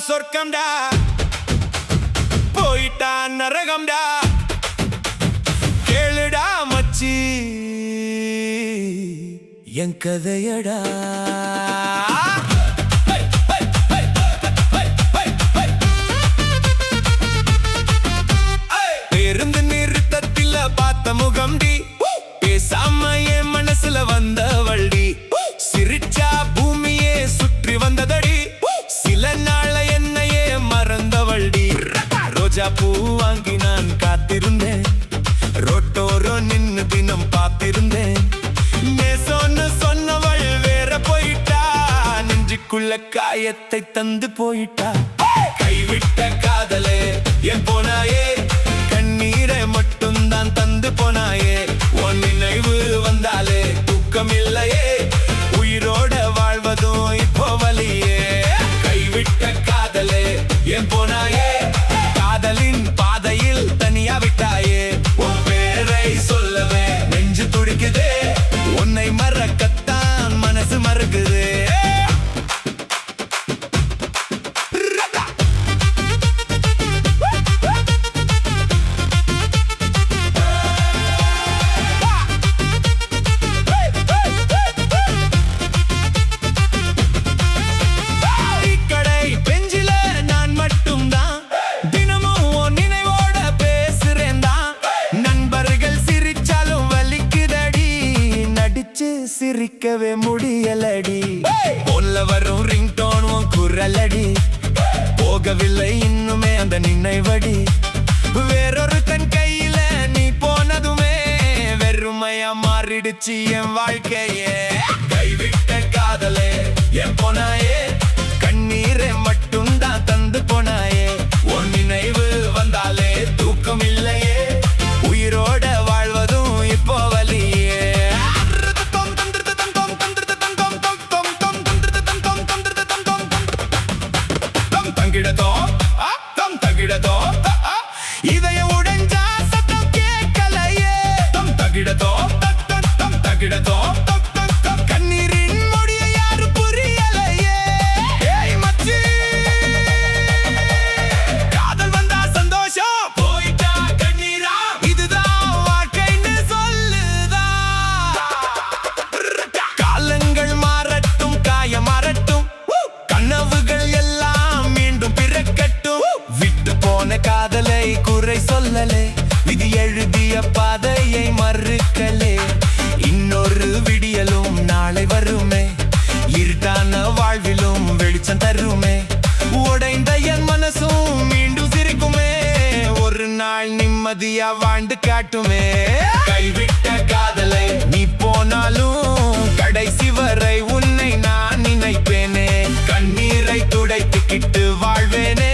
சொர்க்கம்டா போயிட்டா நரகம்டா கேளுடா மச்சி என் கதையடா பேருந்து நிறுத்தத்தில் பார்த்த முகம்டி பேசாம என் மனசுல வந்த வள்ளி சிரிச்சா பூமியே சுற்றி வந்ததடி சில நாள என்னையே மறந்தவள்டி ரோஜா பூ வாங்கி நான் காத்திருந்தேன் ரோட்டோரோ நின்னு தினம் பார்த்திருந்தேன் நேசோன்னு சொன்னவள் வேற போயிட்டா நெஞ்சுக்குள்ள காயத்தை தந்து போயிட்டா கைவிட்ட காதலே என் போனாயே கண்ணீரை மட்டும் தான் தந்து போனாயே உன் நினைவு வந்தாலே தூக்கம் இல்லையே உயிரோட வாழ்வதும் இப்போ வலியே கைவிட்ட காதலே என் போனாயே காதலின் பாதையில் தனியா விட்டாயே உன் பேரை சொல்லவே நெஞ்சு துடிக்குதே உன்னை மறக்கத்தான் மனசு மறுக்குது சிரிக்கவே முடியலடி போன்ல வரும் ரிங்டோன் உன் குரலடி போகவில்லை இன்னுமே அந்த நினைவடி வேறொரு தன் கையில நீ போனதுமே வெறுமையா மாறிடுச்சு என் வாழ்க்கையே கைவிட்ட காதலே என் போனாயே கண்ணீரை மட்டும் தான் தந்து போனாயே உன் நினைவு வந்தாலே தூக்கம் இல்லையே உயிரோட வாழ்வதும் இப்போ வலியே இதய உடைஞ்சா சத்தம் கேட்கலையே தம் தகிடதோ தம் தகிடதோ கண்ணீரின் முடிய யாரு புரியலையே ஏய் மச்சி காதல் வந்தா சந்தோஷம் போயிட்டா கண்ணீரா இதுதான் வாழ்க்கைன்னு சொல்லுதா காலங்கள் மாறட்டும் காய மாறட்டும் கனவுகள் எல்லாம் மீண்டும் பிறக்கட்டும் விட்டு போன காதலை குறை சொல்லலே விதி எழுதிய பாதையை மறுக்கலே இன்னொரு விடியலும் நாளை வருமே இருட்டான வாழ்விலும் வெளிச்சம் தருமே உடைந்த என் மனசும் மீண்டும் சிரிக்குமே ஒரு நாள் நிம்மதியா வாழ்ந்து காட்டுமே கைவிட்ட காதலை நீ போனாலும் கடைசி வரை உன்னை நான் நினைப்பேனே கண்ணீரை துடைத்துக்கிட்டு வாழ்வேனே